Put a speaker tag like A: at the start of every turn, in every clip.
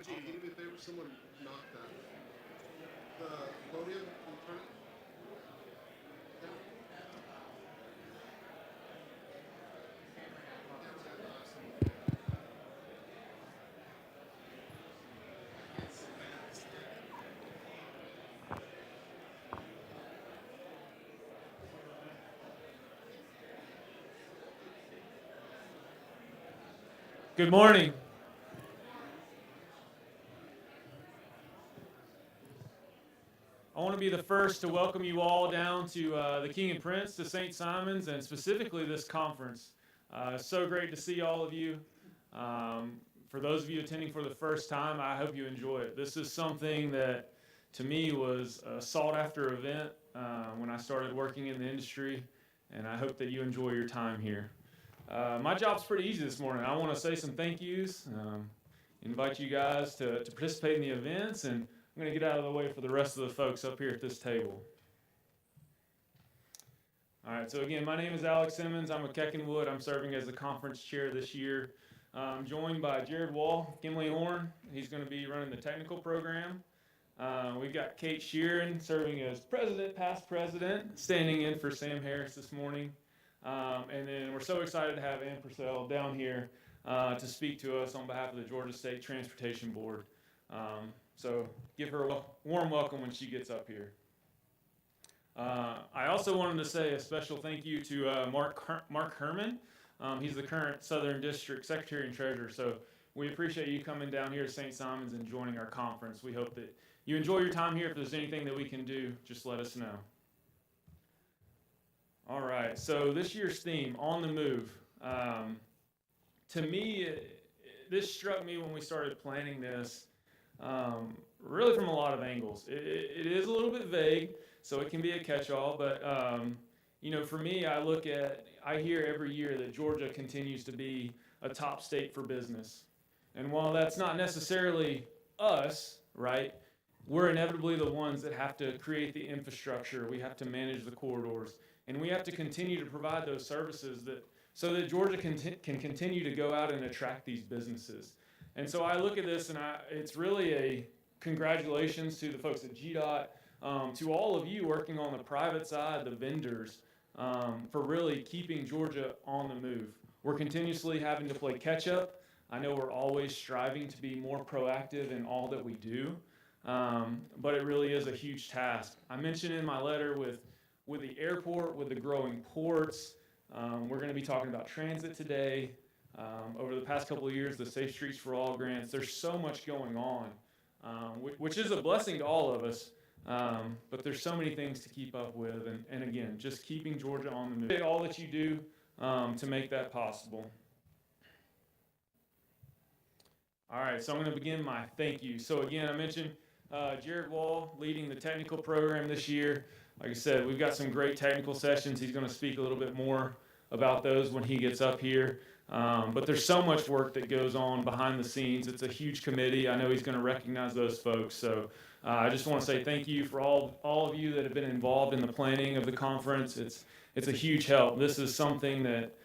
A: Gene, can you do me a favor? Someone knock that. The podium, can you turn it?
B: Good morning. I want to be the first to welcome you all down to the King and Prince, to St. Simon's, and specifically this conference. So great to see all of you. For those of you attending for the first time, I hope you enjoy it. This is something that, to me, was a sought-after event when I started working in the industry, and I hope that you enjoy your time here. My job's pretty easy this morning. I want to say some thank yous, invite you guys to participate in the events, and I'm going to get out of the way for the rest of the folks up here at this table. All right, so again, my name is Alex Simmons. I'm with Keckenwood. I'm serving as the conference chair this year. I'm joined by Jared Wall, Gimli Horn. He's going to be running the technical program. We've got Kate Sheeran serving as president, past president, standing in for Sam Harris this morning. And then we're so excited to have Ann Purcell down here to speak to us on behalf of the Georgia State Transportation Board. So give her a warm welcome when she gets up here. I also wanted to say a special thank you to Mark Herman. He's the current Southern District Secretary and Treasurer. So we appreciate you coming down here to St. Simon's and joining our conference. We hope that you enjoy your time here. If there's anything that we can do, just let us know. All right, so this year's theme, On the Move. To me, this struck me when we started planning this, really from a lot of angles. It is a little bit vague, so it can be a catch-all, but for me, I hear every year that Georgia continues to be a top state for business. And while that's not necessarily us, right, we're inevitably the ones that have to create the infrastructure, we have to manage the corridors, and we have to continue to provide those services so that Georgia can continue to go out and attract these businesses. And so I look at this, and it's really a congratulations to the folks at GDOT, to all of you working on the private side, the vendors, for really keeping Georgia on the move. We're continuously having to play catch up. I know we're always striving to be more proactive in all that we do, but it really is a huge task. I mentioned in my letter with the airport, with the growing ports, we're going to be talking about transit today. Over the past couple of years, the Safe Streets for All grants, there's so much going on, which is a blessing to all of us, but there's so many things to keep up with, and again, just keeping Georgia on the move. All that you do to make that possible. All right, so I'm going to begin my thank you. So again, I mentioned Jared Wall leading the technical program this year. Like I said, we've got some great technical sessions. He's going to speak a little bit more about those when he gets up here. But there's so much work that goes on behind the scenes. It's a huge committee. I know he's going to recognize those folks. So I just want to say thank you for all of you that have been involved in the planning of the conference. It's a huge help. This is something that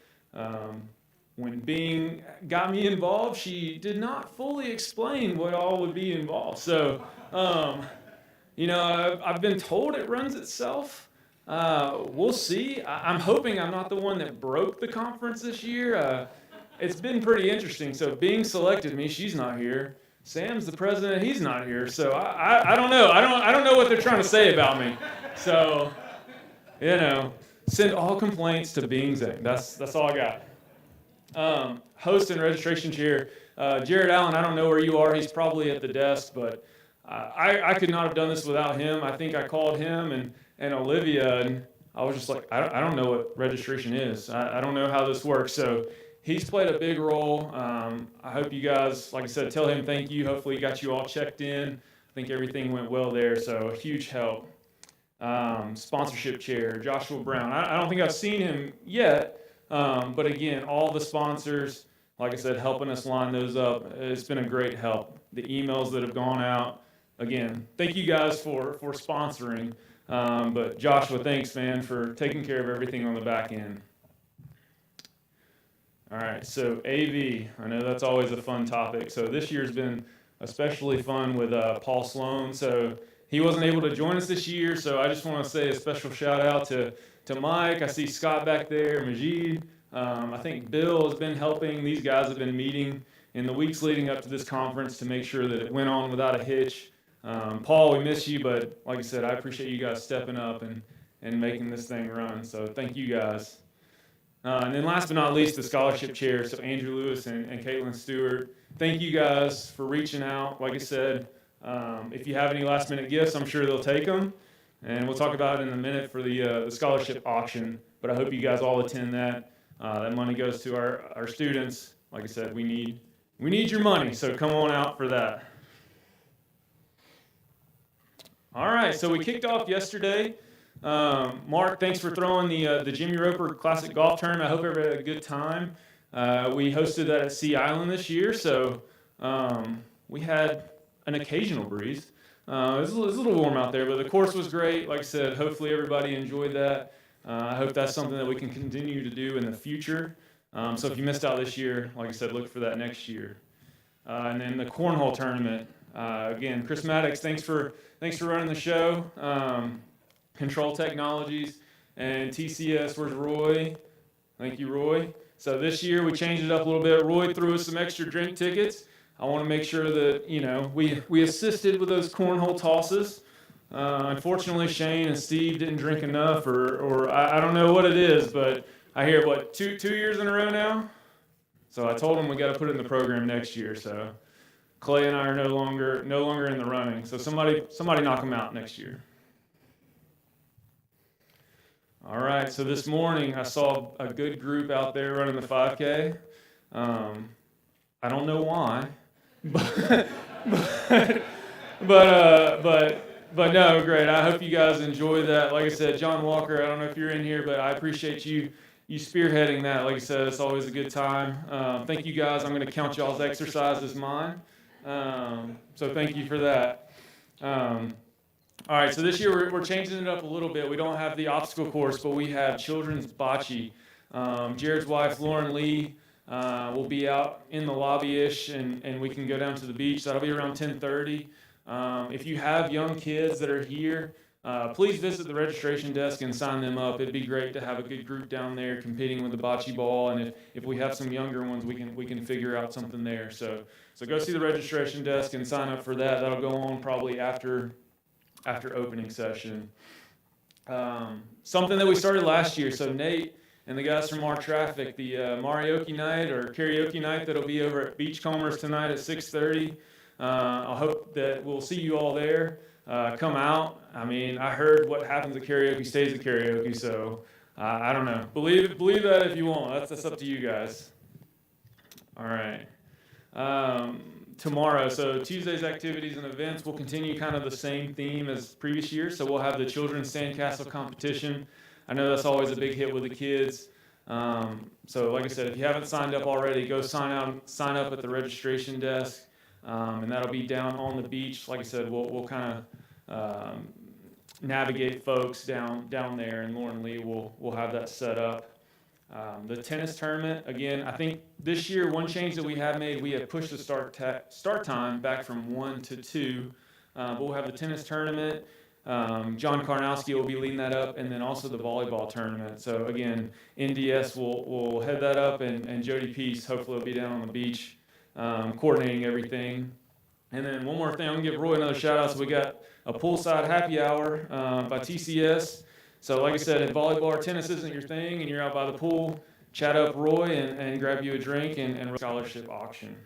B: when Bing got me involved, she did not fully explain what all would be involved. So, I've been told it runs itself. We'll see. I'm hoping I'm not the one that broke the conference this year. It's been pretty interesting. So Bing selected me. She's not here. Sam's the president. He's not here. So I don't know. I don't know what they're trying to say about me. So, send all complaints to Bing's Inc. That's all I got. Host and registration chair, Jared Allen. I don't know where you are. He's probably at the desk, but I could not have done this without him. I think I called him and Olivia, and I was just like, I don't know what registration is. I don't know how this works. So he's played a big role. I hope you guys, like I said, tell him thank you. Hopefully he got you all checked in. I think everything went well there, so a huge help. Sponsorship chair, Joshua Brown. I don't think I've seen him yet, but again, all the sponsors, like I said, helping us line those up. It's been a great help. The emails that have gone out, again, thank you guys for sponsoring. But Joshua, thanks, man, for taking care of everything on the back end. All right, so AV, I know that's always a fun topic. So this year's been especially fun with Paul Sloan. So he wasn't able to join us this year, so I just want to say a special shout out to Mike. I see Scott back there, Majid. I think Bill has been helping. These guys have been meeting in the weeks leading up to this conference to make sure that it went on without a hitch. Paul, we miss you, but like I said, I appreciate you guys stepping up and making this thing run. So thank you guys. And then last but not least, the scholarship chair. So Andrew Lewis and Caitlin Stewart. Thank you guys for reaching out. Like I said, if you have any last minute gifts, I'm sure they'll take them. And we'll talk about it in a minute for the scholarship auction. But I hope you guys all attend that. That money goes to our students. Like I said, we need your money, so come on out for that. All right, so we kicked off yesterday. Mark, thanks for throwing the Jimmy Roper Classic Golf Tournament. I hope everybody had a good time. We hosted that at Sea Island this year, so we had an occasional breeze. It was a little warm out there, but the course was great. Like I said, hopefully everybody enjoyed that. I hope that's something that we can continue to do in the future. So if you missed out this year, like I said, look for that next year. And then the cornhole tournament. Again, Chris Maddox, thanks for running the show. Control Technologies and TCS. Where's Roy? Thank you, Roy. So this year we changed it up a little bit. Roy threw us some extra drink tickets. I want to make sure that we assisted with those cornhole tosses. Unfortunately, Shane and Steve didn't drink enough, or I don't know what it is, but I hear two years in a row now. So I told them we got to put it in the program next year. So Clay and I are no longer in the running. So somebody knock them out next year. All right. So this morning I saw a good group out there running the 5K. I don't know why, but no, great. I hope you guys enjoy that. Like I said, John Walker, I don't know if you're in here, but I appreciate you spearheading that. Like I said, it's always a good time. Thank you guys. I'm going to count y'all's exercise as mine. So thank you for that. All right, so this year we're changing it up a little bit. We don't have the obstacle course, but we have children's bocce. Jared's wife, Lauren Lee, will be out in the lobby-ish, and we can go down to the beach. That'll be around 10:30. If you have young kids that are here, please visit the registration desk and sign them up. It'd be great to have a good group down there competing with the bocce ball, and if we have some younger ones, we can figure out something there. So go see the registration desk and sign up for that. That'll go on probably after opening session. Something that we started last year. So Nate and the guys from Our Traffic, the Marioke night or karaoke night that'll be over at Beachcombers tonight at 6:30. I hope that we'll see you all there. Come out. I mean, I heard what happens at karaoke stays at karaoke, so I don't know. Believe that if you want. That's up to you guys. All right. Tomorrow, so Tuesday's activities and events will continue kind of the same theme as previous years. So we'll have the children's sandcastle competition. I know that's always a big hit with the kids. So like I said, if you haven't signed up already, go sign up at the registration desk. And that'll be down on the beach. Like I said, we'll kind of navigate folks down there, and Lauren Lee will have that set up. The tennis tournament, again, I think this year one change that we have made, we have pushed the start time back from 1 to 2. But we'll have the tennis tournament. John Karnowski will be leading that up, and then also the volleyball tournament. So again, NDS will head that up, and Jody Peace hopefully will be down on the beach. Coordinating everything. And then one more thing, I'm going to give Roy another shout out. So we got a poolside happy hour by TCS. So like I said, if volleyball or tennis isn't your thing and you're out by the pool, chat up Roy and grab you a drink and scholarship auction.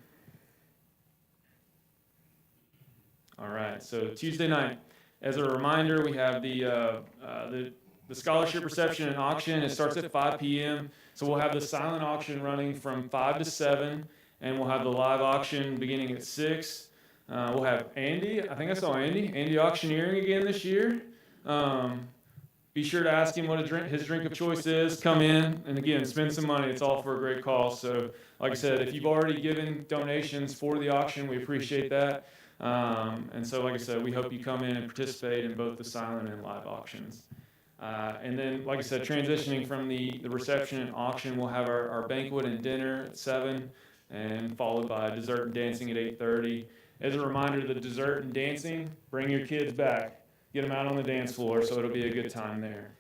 B: All right, so Tuesday night, as a reminder, we have the scholarship reception and auction. It starts at 5 p.m. So we'll have the silent auction running from 5 to 7. And we'll have the live auction beginning at 6. We'll have Andy. I think I saw Andy auctioneering again this year. Be sure to ask him what his drink of choice is. Come in, and again, spend some money. It's all for a great cause. So, like I said, if you've already given donations for the auction, we appreciate that. And so, like I said, we hope you come in and participate in both the silent and live auctions. And then, like I said, transitioning from the reception and auction, we'll have our banquet and dinner at 7. And followed by dessert and dancing at 8:30. as a reminder, the dessert and dancing, bring your kids back. Get them out on the dance floor so it'll be a good time there.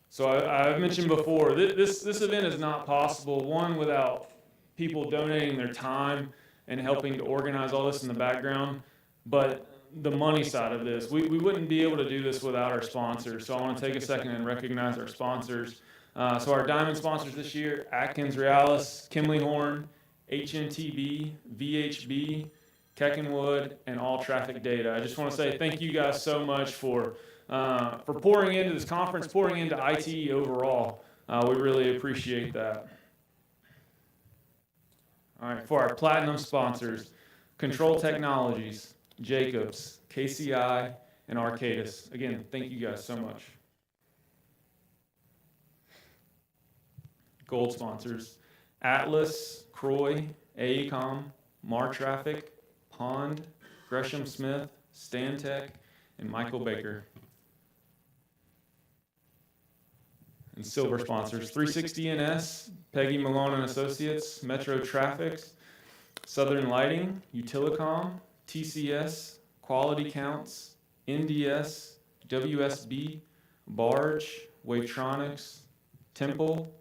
B: So I've mentioned before, this event is not possible, one, without people donating their time and helping to organize all this in the background, but the money side of this, we wouldn't be able to do this without our sponsors. So I want to take a second and recognize our sponsors. So our diamond sponsors this year, Atkins Realis, Kimley Horn, HNTB, VHB, Keckenwood, and All Traffic Data. I just want to say thank you guys so much for pouring into this conference, pouring into IT overall. We really appreciate that. All right, for our platinum sponsors, Control Technologies, Jacobs, KCI, and Arcadis. Again, thank you guys so much. Gold sponsors, Atlas, Croy, AECOM, Mar Traffic, Pond, Gresham Smith, Stantec, and Michael Baker. And silver sponsors, 360NS, Peggy Malone and Associates, Metro Traffic, Southern Lighting, Utilicom, TCS, Quality Counts, NDS, WSB, Barge, Wavetronics, Temple,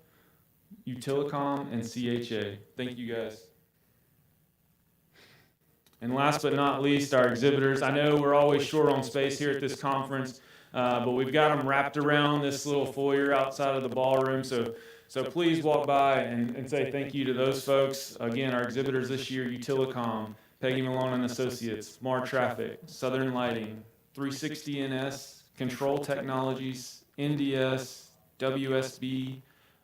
B: Utilicom, and CHA. Thank you guys. And last but not least, our exhibitors. I know we're always short on space here at this conference, but we've got them wrapped around this little foyer outside of the ballroom. So please walk by and say thank you to those folks. Again, our exhibitors this year, Utilicom, Peggy Malone and Associates, Mar Traffic, Southern Lighting, 360NS, Control Technologies, NDS, WSB,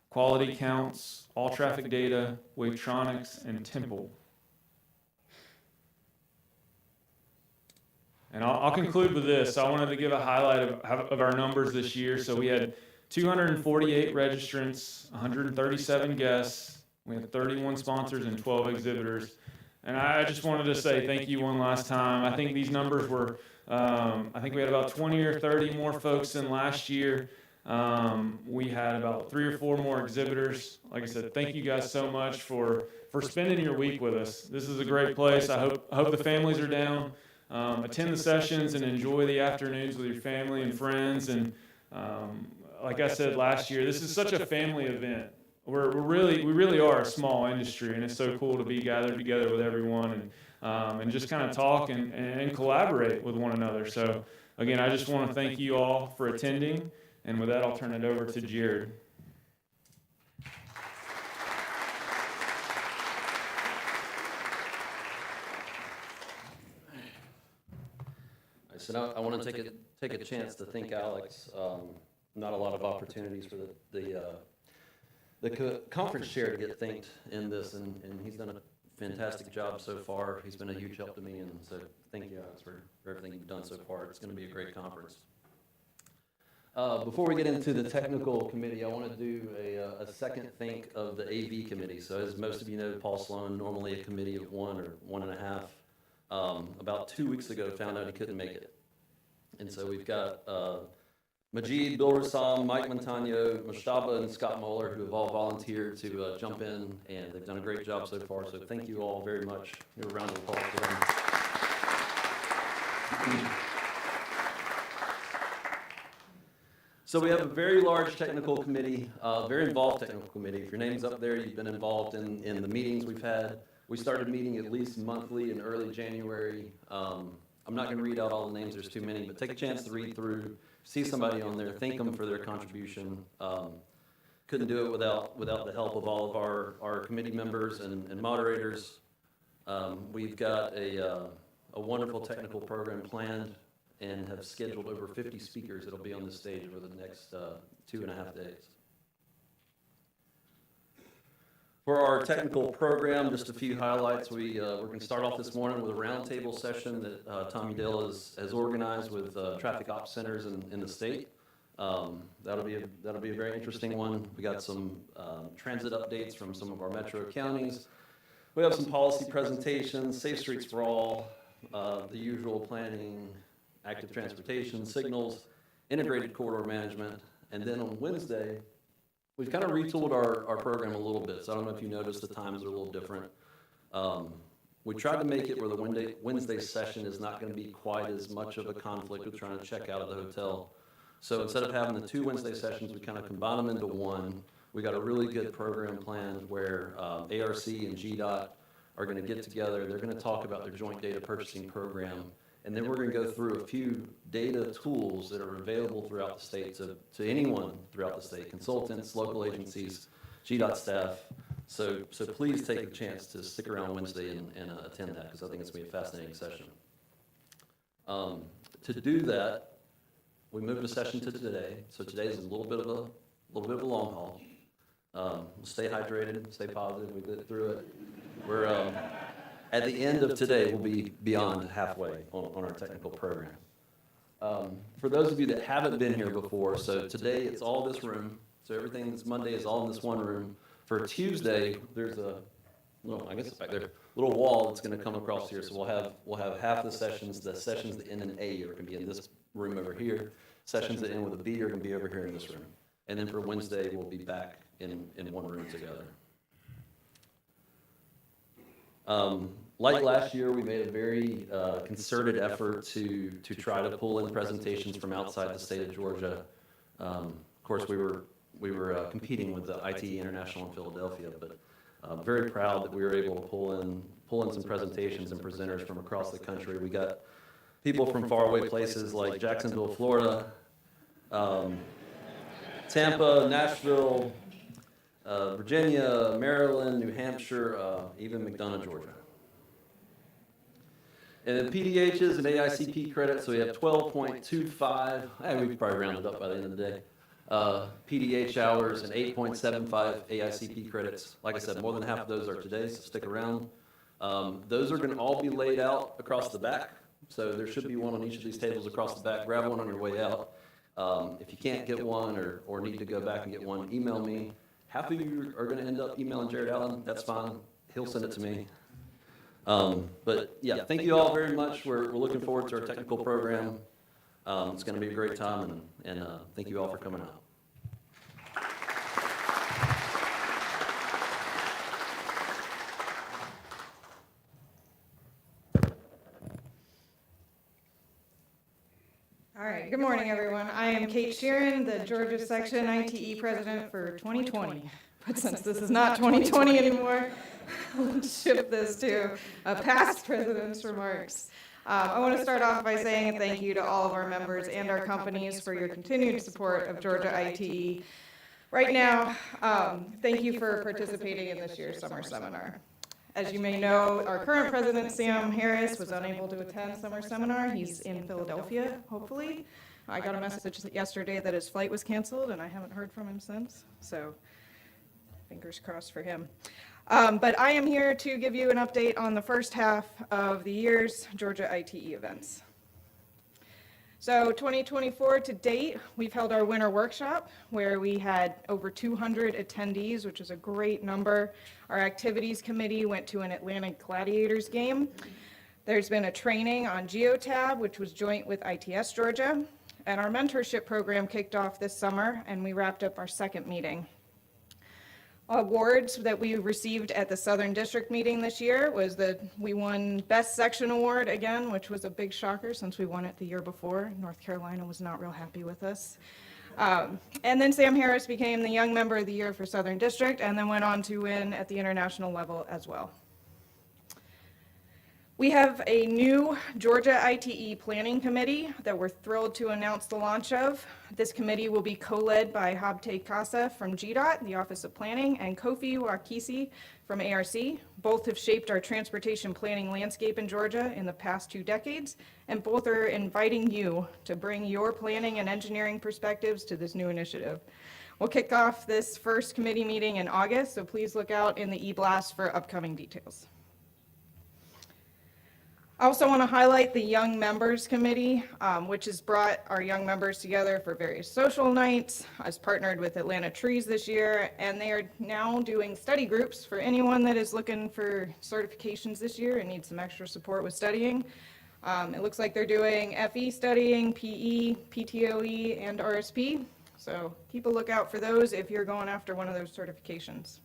B: Quality Counts, All Traffic Data, Wavetronics, and Temple. And I'll conclude with this. I wanted to give a highlight of our numbers this year. So we had 248 registrants, 137 guests. We had 31 sponsors and 12 exhibitors. And I just wanted to say thank you one last time. I think these numbers were, I think we had about 20 or 30 more folks than last year. We had about 3 or 4 more exhibitors. Like I said, thank you guys so much for spending your week with us. This is a great place. I hope the families are down. Attend the sessions and enjoy the afternoons with your family and friends. And like I said last year, this is such a family event. We really are a small industry, and it's so cool to be gathered together with everyone and just kind of talk and collaborate with one another. So again, I just want to thank you all for attending, and with that, I'll turn it over to Jared.
C: So now I want to take a chance to thank Alex. Not a lot of opportunities for the conference chair to get thanked in this, and he's done a fantastic job so far. He's been a huge help to me, and so thank you, Alex, for everything you've done so far. It's going to be a great conference. Before we get into the technical committee, I want to do a second thank of the AV committee. So as most of you know, Paul Sloan, normally a committee of 1 or 1.5, about 2 weeks ago found out he couldn't make it. And so we've got Majid, Bill Rassam, Mike Montano, Mushtaba, and Scott Moeller, who have all volunteered to jump in, and they've done a great job so far. So thank you all very much. Give a round of applause for them. So we have a very large technical committee, very involved technical committee. If your name's up there, you've been involved in the meetings we've had. We started meeting at least monthly in early January. I'm not going to read out all the names, there's too many, but take a chance to read through, see somebody on there, thank them for their contribution. Couldn't do it without the help of all of our committee members and moderators. We've got a wonderful technical program planned and have scheduled over 50 speakers that'll be on the stage over the next 2.5 days. For our technical program, just a few highlights. We're going to start off this morning with a roundtable session that Tommy Dale has organized with traffic ops centers in the state. That'll be a very interesting one. We got some transit updates from some of our metro counties. We have some policy presentations, Safe Streets for All, the usual planning, active transportation, signals, integrated corridor management, and then on Wednesday, we've kind of retooled our program a little bit. So I don't know if you noticed the times are a little different. We tried to make it where the Wednesday session is not going to be quite as much of a conflict with trying to check out of the hotel. So instead of having the 2 Wednesday sessions, we kind of combine them into one. We got a really good program planned where ARC and GDOT are going to get together. They're going to talk about their joint data purchasing program. And then we're going to go through a few data tools that are available throughout the state to anyone throughout the state, consultants, local agencies, GDOT staff. So please take a chance to stick around Wednesday and attend that, because I think it's going to be a fascinating session. To do that, we moved a session to today. So today is a little bit of a long haul. Stay hydrated, stay positive. We get through it. We're at the end of today, we'll be beyond halfway on our technical program. For those of you that haven't been here before, so today it's all this room. So everything that's Monday is all in this one room. For Tuesday, there's I guess it's back there, little wall that's going to come across here. So we'll have half the sessions that end in A are going to be in this room over here. Sessions that end with a B are going to be over here in this room. And then for Wednesday, we'll be back in one room together. Like last year, we made a very concerted effort to try to pull in presentations from outside the state of Georgia. Of course, we were competing with the IT International in Philadelphia, but very proud that we were able to pull in some presentations and presenters from across the country. We got people from faraway places like Jacksonville, Florida, Tampa, Nashville, Virginia, Maryland, New Hampshire, even McDonough, Georgia. And then PDHs and AICP credits, so we have 12.25, we've probably rounded up by the end of the day, PDH hours and 8.75 AICP credits. Like I said, more than half of those are today, so stick around. Those are going to all be laid out across the back, so there should be one on each of these tables across the back. Grab one on your way out. If you can't get one or need to go back and get one, email me. Half of you are going to end up emailing Jared Allen. That's fine. He'll send it to me. But yeah, thank you all very much. We're looking forward to our technical program. It's going to be a great time, and thank you all for coming out.
D: All right, good morning, everyone. I am Kate Sheeran, the Georgia Section ITE President for 2020. But since this is not 2020 anymore, we'll shift this to a past president's remarks. I want to start off by saying a thank you to all of our members and our companies for your continued support of Georgia ITE. Right now, thank you for participating in this year's summer seminar. As you may know, our current president, Sam Harris, was unable to attend summer seminar. He's in Philadelphia, hopefully. I got a message yesterday that his flight was canceled, and I haven't heard from him since, so fingers crossed for him. But I am here to give you an update on the first half of the year's Georgia ITE events. So 2024 to date, we've held our winter workshop where we had over 200 attendees, which is a great number. Our activities committee went to an Atlanta Gladiators game. There's been a training on Geotab, which was joint with ITS Georgia. And our mentorship program kicked off this summer, and we wrapped up our second meeting. Awards that we received at the Southern District meeting this year was that we won Best Section Award again, which was a big shocker since we won it the year before. North Carolina was not real happy with us. And then Sam Harris became the Young Member of the Year for Southern District and then went on to win at the international level as well. We have a new Georgia ITE Planning Committee that we're thrilled to announce the launch of. This committee will be co-led by Habte Casa from GDOT, the Office of Planning, and Kofi Wakisi from ARC. Both have shaped our transportation planning landscape in Georgia in the past 2 decades, and both are inviting you to bring your planning and engineering perspectives to this new initiative. We'll kick off this first committee meeting in August, so please look out in the e-blast for upcoming details. I also want to highlight the Young Members Committee, which has brought our young members together for various social nights. Has partnered with Atlanta Trees this year, and they are now doing study groups for anyone that is looking for certifications this year and needs some extra support with studying. It looks like they're doing FE studying, PE, PTOE, and RSP. So keep a lookout for those if you're going after one of those certifications.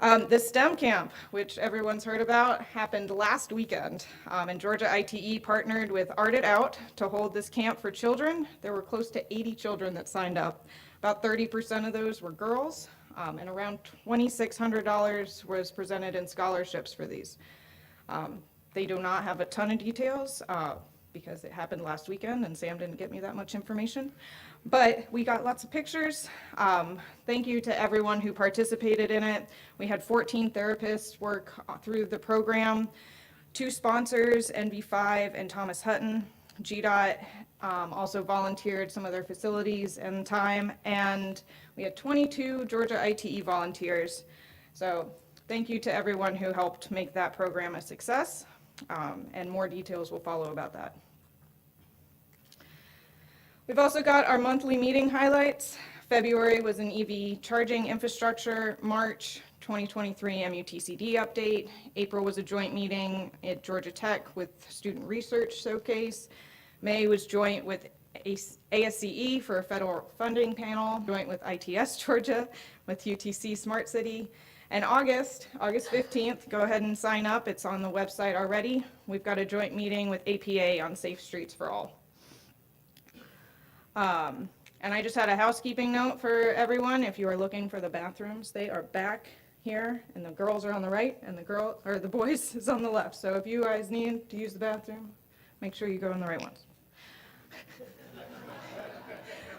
D: The STEM camp, which everyone's heard about, happened last weekend, and Georgia ITE partnered with Art It Out to hold this camp for children. There were close to 80 children that signed up. About 30% of those were girls, and around $2,600 was presented in scholarships for these. They do not have a ton of details because it happened last weekend and Sam didn't get me that much information. But we got lots of pictures. Thank you to everyone who participated in it. We had 14 therapists work through the program, 2 sponsors, NV5 and Thomas Hutton. GDOT also volunteered some of their facilities and time, and we had 22 Georgia ITE volunteers. So thank you to everyone who helped make that program a success, and more details will follow about that. We've also got our monthly meeting highlights. February was an EV charging infrastructure, March 2023 MUTCD update. April was a joint meeting at Georgia Tech with Student Research Showcase. May was joint with ASCE for a federal funding panel, joint with ITS Georgia, with UTC Smart City. And August 15th, go ahead and sign up. It's on the website already. We've got a joint meeting with APA on Safe Streets for All. And I just had a housekeeping note for everyone. If you are looking for the bathrooms, they are back here, and the girls are on the right, and the boys is on the left. So if you guys need to use the bathroom, make sure you go in the right ones.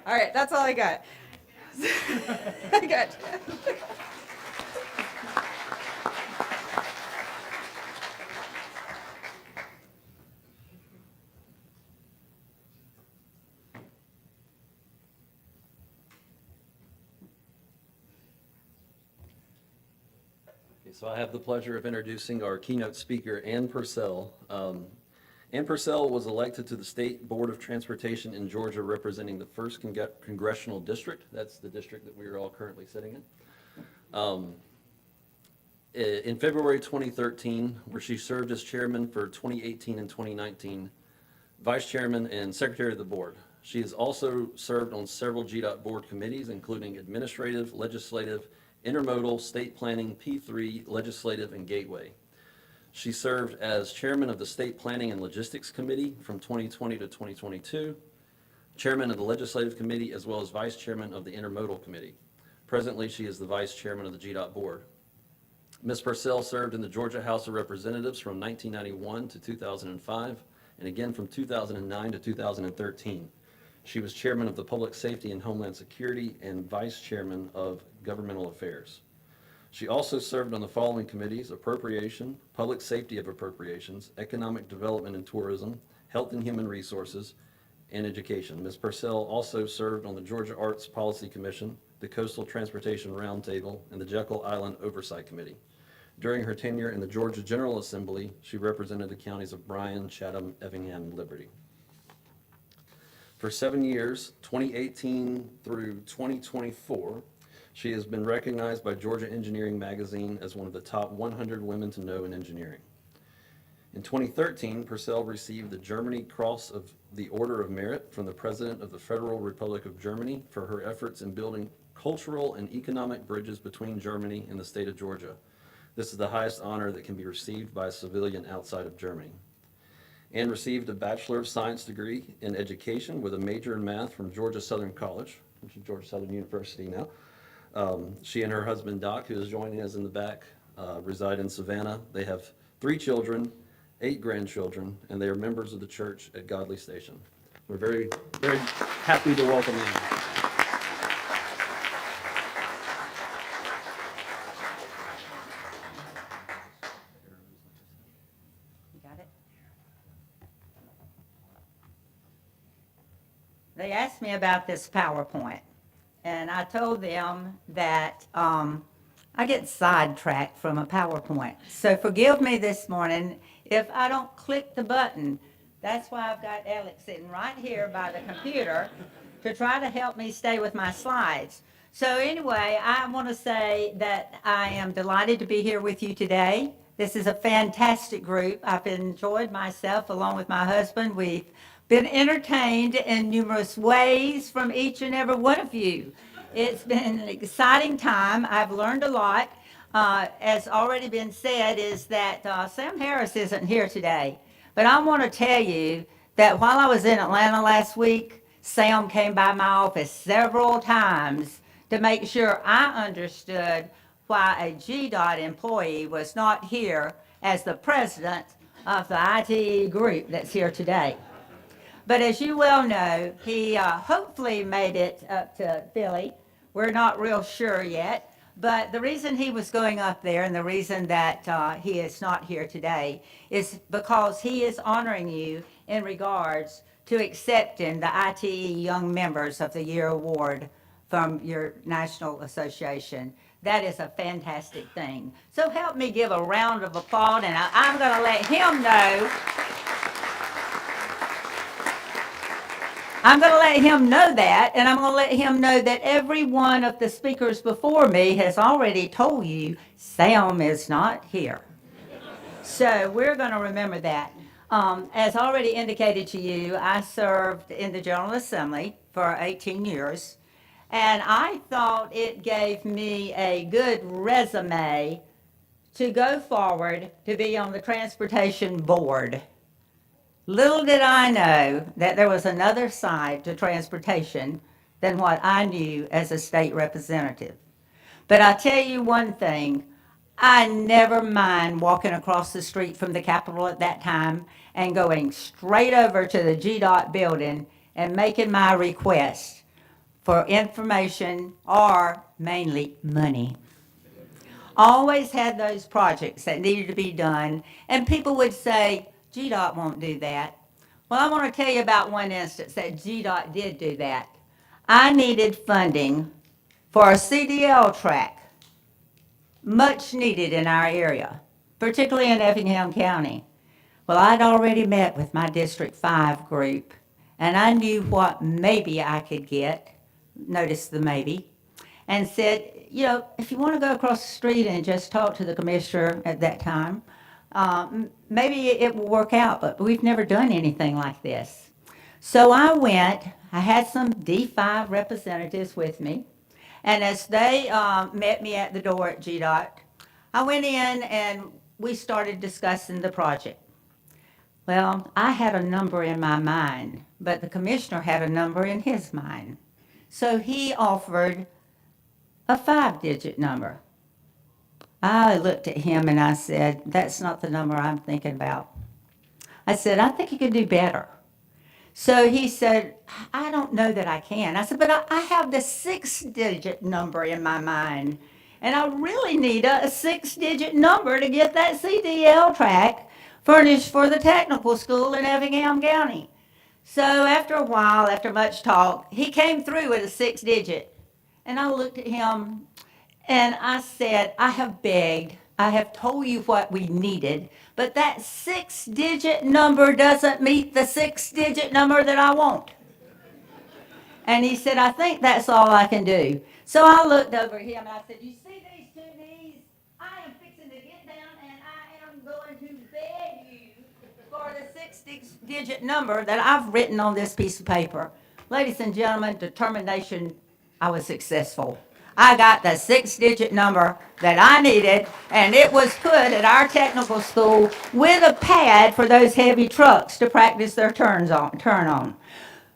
D: All right, that's all I got. I got you.
C: So I have the pleasure of introducing our keynote speaker, Ann Purcell. Ann Purcell was elected to the State Board of Transportation in Georgia, representing the 1st Congressional District. That's the district that we are all currently sitting in. In February 2013, where she served as chairman for 2018 and 2019, vice chairman and secretary of the board. She has also served on several GDOT board committees, including administrative, legislative, intermodal, state planning, P3, legislative, and gateway. She served as chairman of the State Planning and Logistics Committee from 2020 to 2022, chairman of the Legislative Committee, as well as vice chairman of the Intermodal Committee. Presently, she is the vice chairman of the GDOT board. Ms. Purcell served in the Georgia House of Representatives from 1991 to 2005, and again from 2009 to 2013. She was chairman of the Public Safety and Homeland Security and vice chairman of Governmental Affairs. She also served on the following committees: Appropriation, Public Safety of Appropriations, Economic Development and Tourism, Health and Human Resources, and Education. Ms. Purcell also served on the Georgia Arts Policy Commission, the Coastal Transportation Roundtable, and the Jekyll Island Oversight Committee. During her tenure in the Georgia General Assembly, she represented the counties of Bryan, Chatham, Effingham, and Liberty. For 7 years, 2018 through 2024, she has been recognized by Georgia Engineering Magazine as one of the top 100 women to know in engineering. In 2013, Purcell received the Germany Cross of the Order of Merit from the President of the Federal Republic of Germany for her efforts in building cultural and economic bridges between Germany and the state of Georgia. This is the highest honor that can be received by a civilian outside of Germany. Ann received a Bachelor of Science degree in education with a major in math from Georgia Southern College, which is Georgia Southern University now. She and her husband, Doc, who is joining us in the back, reside in Savannah. They have 3 children, 8 grandchildren, and they are members of the church at Godly Station. We're very, very happy to welcome Ann.
E: They asked me about this PowerPoint, and I told them that I get sidetracked from a PowerPoint. So forgive me this morning if I don't click the button. That's why I've got Alex sitting right here by the computer to try to help me stay with my slides. So anyway, I want to say that I am delighted to be here with you today. This is a fantastic group. I've enjoyed myself along with my husband. We've been entertained in numerous ways from each and every one of you. It's been an exciting time. I've learned a lot. as already been said, is that Sam Harris isn't here today. But I want to tell you that while I was in Atlanta last week, Sam came by my office several times to make sure I understood why a GDOT employee was not here as the president of the ITE group that's here today. But as you well know, he hopefully made it up to Philly. We're not real sure yet. But the reason he was going up there and the reason that he is not here today is because he is honoring you in regards to accepting the ITE Young Members of the Year Award from your national association. That is a fantastic thing. So help me give a round of applause, and I'm going to let him know. I'm going to let him know that, and I'm going to let him know that every one of the speakers before me has already told you Sam is not here. So we're going to remember that. As already indicated to you, I served in the General Assembly for 18 years, and I thought it gave me a good resume to go forward to be on the Transportation Board. Little did I know that there was another side to transportation than what I knew as a state representative. But I'll tell you one thing, I never mind walking across the street from the Capitol at that time and going straight over to the GDOT building and making my request for information or mainly money. Always had those projects that needed to be done, and people would say, GDOT won't do that. Well, I want to tell you about one instance that GDOT did do that. I needed funding for a CDL track, much needed in our area, particularly in Effingham County. Well, I'd already met with my District 5 group, and I knew what maybe I could get, notice the maybe, and said, you know, if you want to go across the street and just talk to the commissioner at that time, maybe it will work out, but we've never done anything like this. So I went, I had some D5 representatives with me, and as they met me at the door at GDOT, I went in and we started discussing the project. Well, I had a number in my mind, but the commissioner had a number in his mind. So he offered a 5-digit number. I looked at him and I said, that's not the number I'm thinking about. I said, I think you could do better. So he said, I don't know that I can. I said, but I have the 6-digit number in my mind. And I really need a 6-digit number to get that CDL track furnished for the technical school in Effingham County. So after a while, after much talk, he came through with a 6-digit. And I looked at him and I said, I have begged, I have told you what we needed, but that 6-digit number doesn't meet the 6-digit number that I want. And he said, I think that's all I can do. So I looked over at him and I said, you see these 2 knees? I am fixing to get down and I am going to beg you for the 6-digit number that I've written on this piece of paper. Ladies and gentlemen, determination, I was successful. I got the 6-digit number that I needed, and it was put at our technical school with a pad for those heavy trucks to practice their turn on.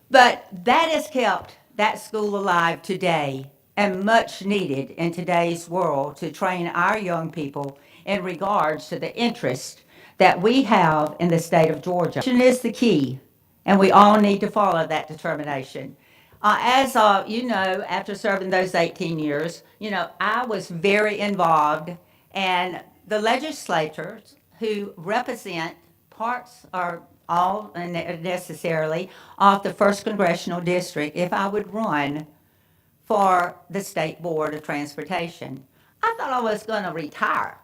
E: But that has kept that school alive today and much needed in today's world to train our young people in regards to the interest that we have in the state of Georgia. Is the key, and we all need to follow that determination. As you know, after serving those 18 years, you know, I was very involved, and the legislators who represent parts or all necessarily of the 1st Congressional District, if I would run for the State Board of Transportation. I thought I was going to retire.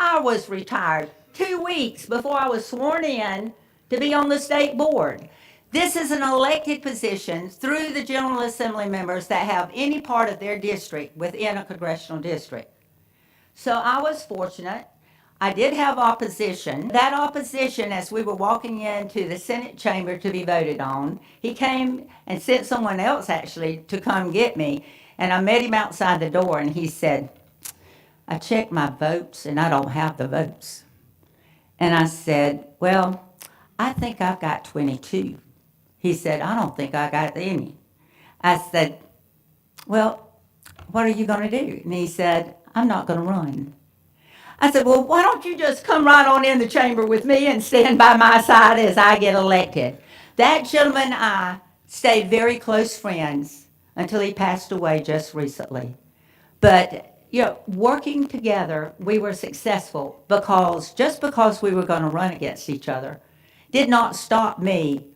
E: I was retired 2 weeks before I was sworn in to be on the state board. This is an elected position through the General Assembly members that have any part of their district within a congressional district. So I was fortunate. I did have opposition. That opposition, as we were walking into the Senate chamber to be voted on, he came and sent someone else actually to come get me. And I met him outside the door and he said, I checked my votes and I don't have the votes. And I said, well, I think I've got 22. He said, I don't think I got any. I said, well, what are you going to do? And he said, I'm not going to run. I said, well, why don't you just come right on in the chamber with me and stand by my side as I get elected? That gentleman and I stayed very close friends until he passed away just recently. But, working together, we were successful just because we were going to run against each other did not stop me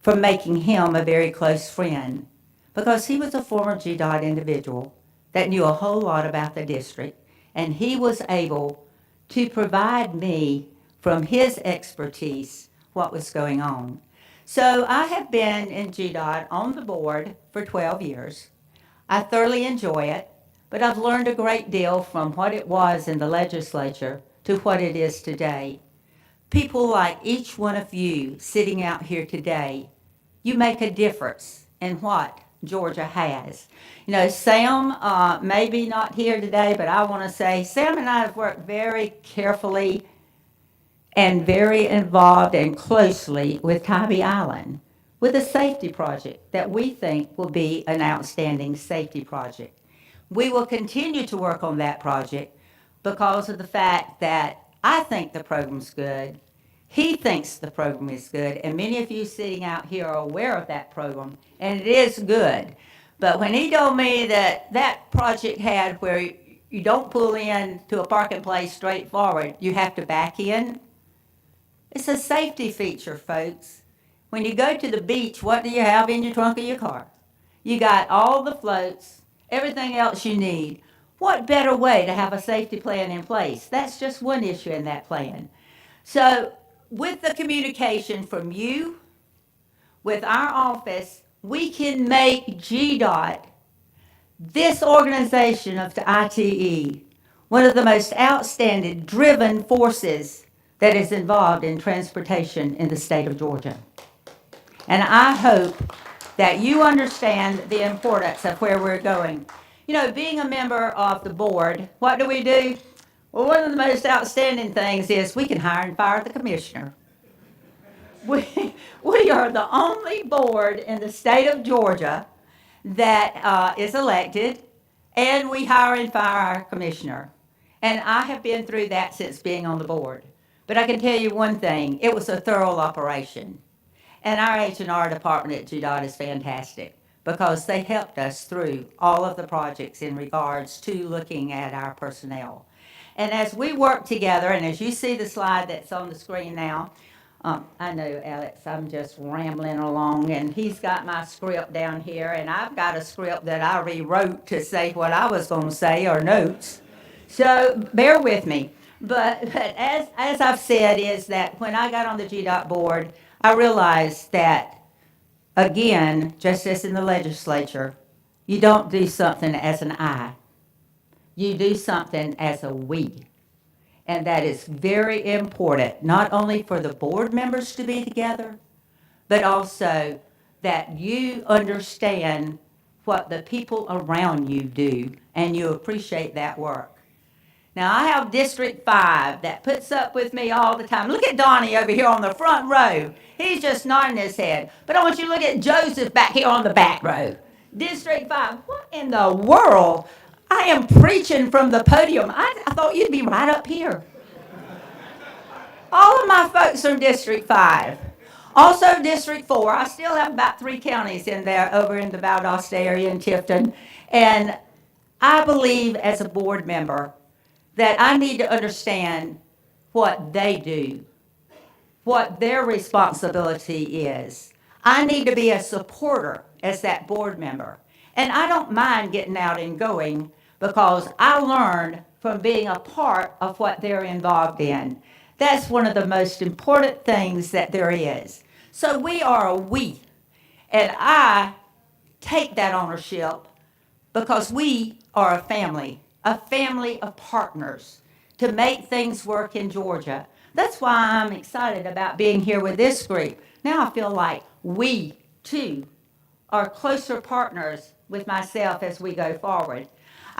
E: from making him a very close friend, because he was a former GDOT individual that knew a whole lot about the district, and he was able to provide me from his expertise what was going on. So I have been in GDOT on the board for 12 years. I thoroughly enjoy it, but I've learned a great deal from what it was in the legislature to what it is today. People like each one of you sitting out here today, you make a difference in what Georgia has. Sam may be not here today, but I want to say Sam and I have worked very carefully and very involved and closely with Tybee Island with a safety project that we think will be an outstanding safety project. We will continue to work on that project because of the fact that I think the program's good. He thinks the program is good, and many of you sitting out here are aware of that program, and it is good. But when he told me that project had where you don't pull in to a parking place straight forward, you have to back in, it's a safety feature, folks. When you go to the beach, what do you have in your trunk of your car? You got all the floats, everything else you need. What better way to have a safety plan in place? That's just one issue in that plan. So with the communication from you, with our office, we can make GDOT, this organization of the ITE, one of the most outstanding, driven forces that is involved in transportation in the state of Georgia. And I hope that you understand the importance of where we're going. Being a member of the board, what do? Well, one of the most outstanding things is we can hire and fire the commissioner. We are the only board in the state of Georgia that is elected, and we hire and fire our commissioner. And I have been through that since being on the board. But I can tell you one thing, it was a thorough operation. And our H&R department at GDOT is fantastic because they helped us through all of the projects in regards to looking at our personnel. And as we work together, and as you see the slide that's on the screen now, I know, Alex, I'm just rambling along, and he's got my script down here, and I've got a script that I rewrote to say what I was going to say, or notes. So bear with me. But as I've said, is that when I got on the GDOT board, I realized that, again, just as in the legislature, you don't do something as an I. You do something as a we. And that is very important, not only for the board members to be together, but also that you understand what the people around you do, and you appreciate that work. Now, I have District 5 that puts up with me all the time. Look at Donnie over here on the front row. He's just nodding his head. But I want you to look at Joseph back here on the back row. District 5, what in the world? I am preaching from the podium. I thought you'd be right up here. All of my folks are District 5. Also District 4. I still have about 3 counties in there over in the Valdosta area in Tifton. And I believe as a board member that I need to understand what they do, what their responsibility is. I need to be a supporter as that board member. And I don't mind getting out and going because I learned from being a part of what they're involved in. That's one of the most important things that there is. So we are a we, and I take that ownership because we are a family of partners to make things work in Georgia. That's why I'm excited about being here with this group. Now I feel like we, too, are closer partners with myself as we go forward.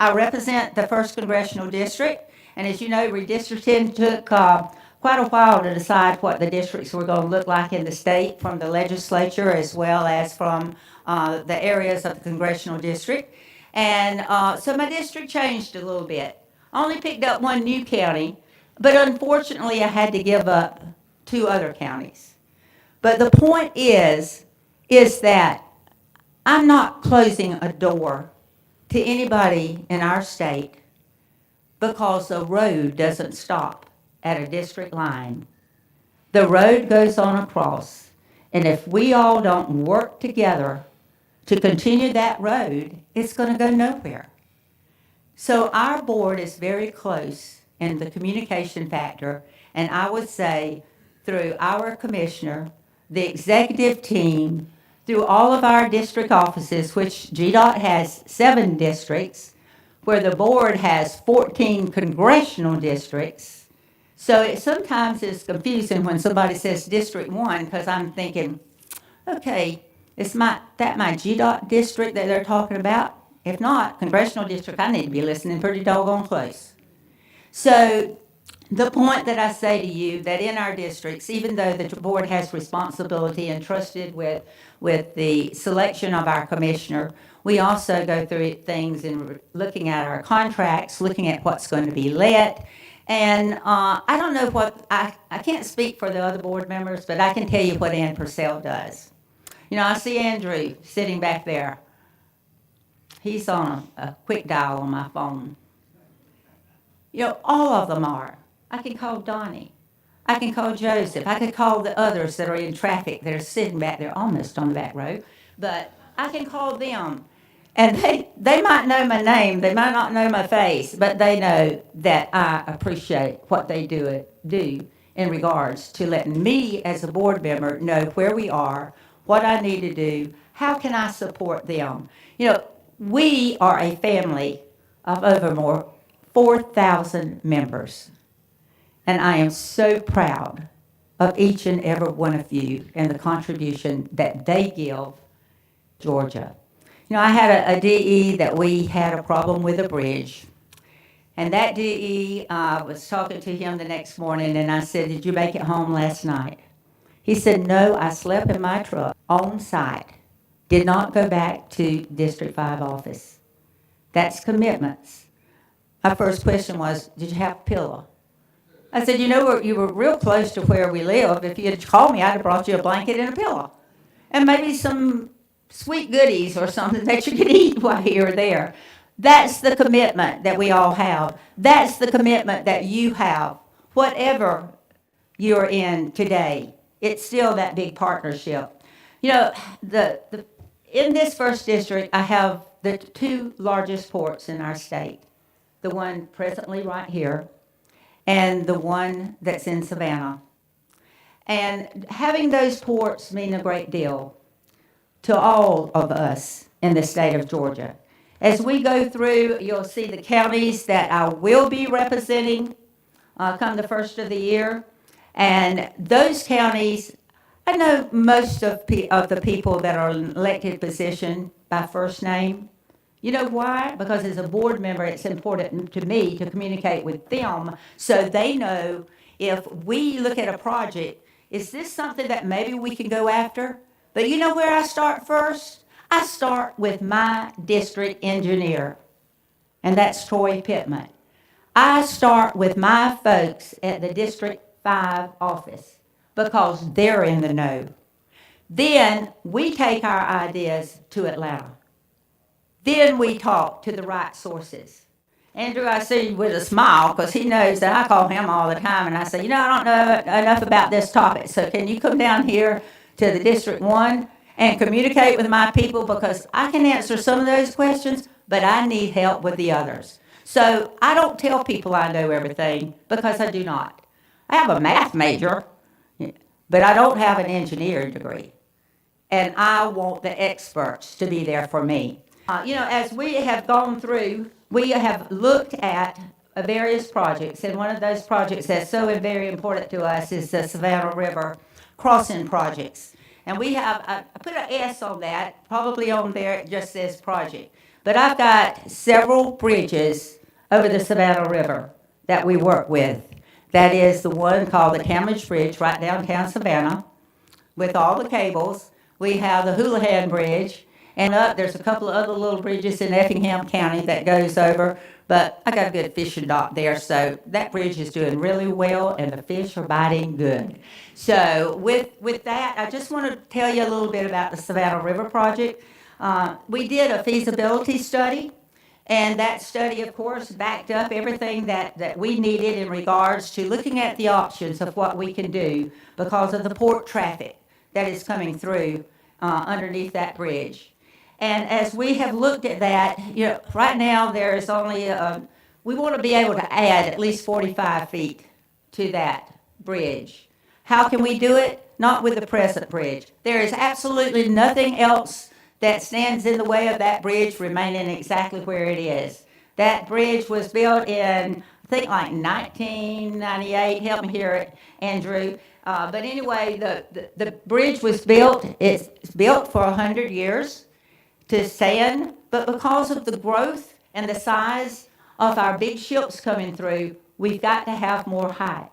E: I represent the 1st Congressional District, and as you know, redistricting took quite a while to decide what the districts were going to look like in the state, from the legislature as well as from the areas of the Congressional District. And so my district changed a little bit. I only picked up one new county, but unfortunately I had to give up 2 other counties. But the point is that I'm not closing a door to anybody in our state because the road doesn't stop at a district line. The road goes on across, and if we all don't work together to continue that road, it's going to go nowhere. So our board is very close in the communication factor, and I would say through our commissioner, the executive team, through all of our district offices, which GDOT has 7 districts, where the board has 14 congressional districts. So it sometimes is confusing when somebody says District 1, because I'm thinking, okay, is that my GDOT district that they're talking about? If not, congressional district, I need to be listening pretty doggone close. So the point that I say to you, that in our districts, even though the board has responsibility entrusted with the selection of our commissioner, we also go through things in looking at our contracts, looking at what's going to be let. And I don't know I can't speak for the other board members, but I can tell you what Ann Purcell does. You know, I see Andrew sitting back there. He's on a quick dial on my phone. You know, all of them are. I can call Donnie. I can call Joseph. I can call the others that are in traffic that are sitting back there almost on the back row. But I can call them. And they might know my name. They might not know my face. But they know that I appreciate what they do in regards to letting me as a board member know where we are, what I need to do, how can I support them. You know, we are a family of over 4,000 members. And I am so proud of each and every one of you and the contribution that they give Georgia. You know, I had a DE that we had a problem with a bridge. And that DE, was talking to him the next morning, and I said, "Did you make it home last night?" He said, "No, I slept in my truck on site. Did not go back to District 5 office." That's commitments. My first question was, "Did you have a pillow?" I said, "You know, you were real close to where we live. If you had called me, I'd have brought you a blanket and a pillow. And maybe some sweet goodies or something that you could eat while you were there." That's the commitment that we all have. That's the commitment that you have. Whatever you're in today, it's still that big partnership. You know, in this 1st district, I have the 2 largest ports in our state. The one presently right here, and the one that's in Savannah. And having those ports mean a great deal to all of us in the state of Georgia. As we go through, you'll see the counties that I will be representing come the 1st of the year. And those counties, I know most of the people that are in elected position by first name. You know why? Because as a board member, it's important to me to communicate with them so they know if we look at a project, is this something that maybe we can go after? But you know where I start first? I start with my district engineer, and that's Troy Pittman. I start with my folks at the District 5 office because they're in the know. Then we take our ideas to Atlanta. Then we talk to the right sources. Andrew, I see with a smile because he knows that I call him all the time and I say, "You know, I don't know enough about this topic, so can you come down here to the District 1 and communicate with my people, because I can answer some of those questions, but I need help with the others." So I don't tell people I know everything, because I do not. I have a math major, but I don't have an engineering degree. And I want the experts to be there for me. You know, as we have gone through, we have looked at various projects, and one of those projects that's so very important to us is the Savannah River crossing projects. And we have, I put an S on that, probably on there it just says project. But I've got several bridges over the Savannah River that we work with. That is the one called the Cameron Bridge right downtown Savannah with all the cables. We have the Houlihan Bridge, and there's a couple of other little bridges in Effingham County that goes over, but I got a good fishing dock there, so that bridge is doing really well, and the fish are biting good. So with that, I just want to tell you a little bit about the Savannah River project. We did a feasibility study, and that study, of course, backed up everything that we needed in regards to looking at the options of what we can do because of the port traffic that is coming through underneath that bridge. And as we have looked at that, you know, right now there is only, we want to be able to add at least 45 feet to that bridge. How can we do it? Not with the present bridge. There is absolutely nothing else that stands in the way of that bridge remaining exactly where it is. That bridge was built in, I think, like 1998. Help me here, Andrew. But anyway, the bridge was built, it's built for 100 years to stand, but because of the growth and the size of our big ships coming through, we've got to have more height.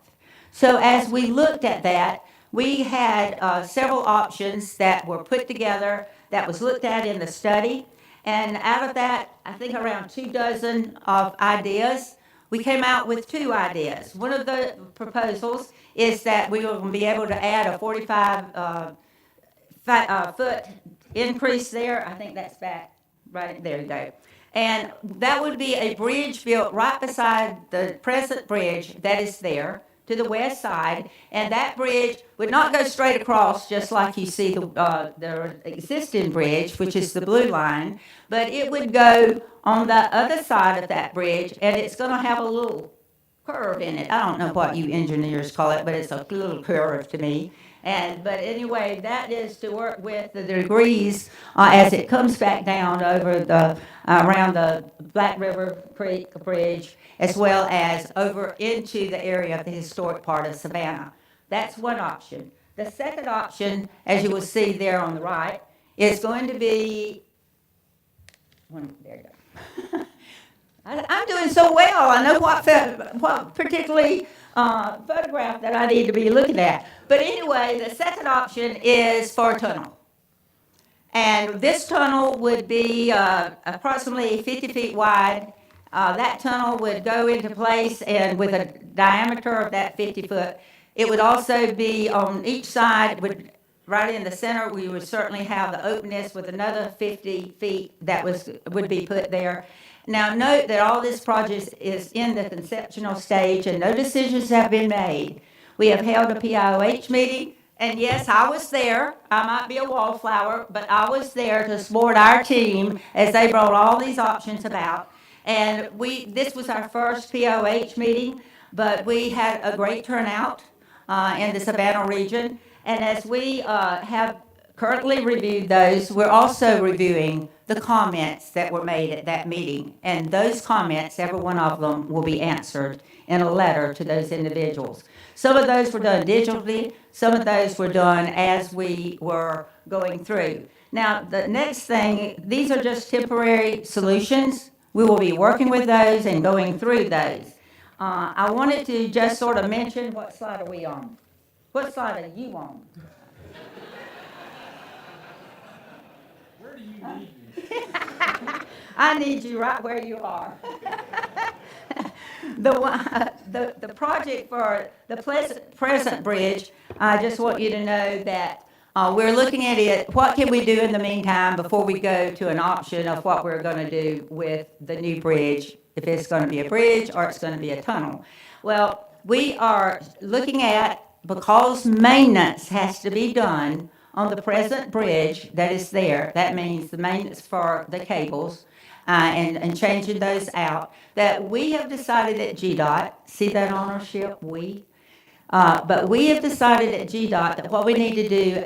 E: So as we looked at that, we had several options that were put together that was looked at in the study. And out of that, I think around 24 of ideas, we came out with 2 ideas. One of the proposals is that we were going to be able to add a 45-foot increase there. I think that's back, right there you go. And that would be a bridge built right beside the present bridge that is there to the west side, and that bridge would not go straight across just like you see the existing bridge, which is the blue line, but it would go on the other side of that bridge, and it's going to have a little curve in it. I don't know what you engineers call it, but it's a little curve to me. But anyway, that is to work with the degrees as it comes back down over around the Black River Creek Bridge, as well as over into the area of the historic part of Savannah. That's one option. The second option, as you will see there on the right, is going to be, there you go. I'm doing so well. I know what particularly photograph that I need to be looking at. But anyway, the second option is for a tunnel. And this tunnel would be approximately 50 feet wide. That tunnel would go into place, and with a diameter of that 50 foot, it would also be on each side, right in the center, we would certainly have the openness with another 50 feet that would be put there. Now, note that all this project is in the conceptual stage and no decisions have been made. We have held a PIOH meeting, and yes, I was there. I might be a wallflower, but I was there to support our team as they brought all these options about. And this was our first PIOH meeting, but we had a great turnout in the Savannah region. And as we have currently reviewed those, we're also reviewing the comments that were made at that meeting. And those comments, every one of them, will be answered in a letter to those individuals. Some of those were done digitally, some of those were done as we were going through. Now, the next thing, these are just temporary solutions. We will be working with those and going through those. I wanted to just sort of mention, what slide are we on? What slide are you on?
B: Where do you need me?
E: I need you right where you are. The project for the present bridge, I just want you to know that we're looking at it, what can we do in the meantime before we go to an option of what we're going to do with the new bridge, if it's going to be a bridge or it's going to be a tunnel. Well, we are looking at, because maintenance has to be done on the present bridge that is there, that means the maintenance for the cables, and changing those out, that we have decided at GDOT, see that ownership, but we have decided at GDOT that what we need to do,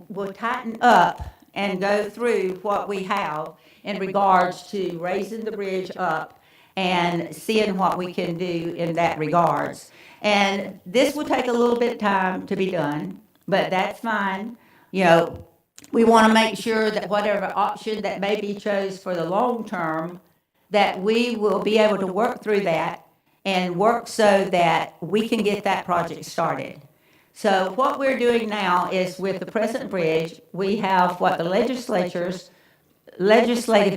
E: we'll tighten up and go through what we have in regards to raising the bridge up and seeing what we can do in that regards. And this will take a little bit of time to be done, but that's fine. You know, we want to make sure that whatever option that may be chose for the long term, that we will be able to work through that and work so that we can get that project started. So what we're doing now is with the present bridge, we have what the legislative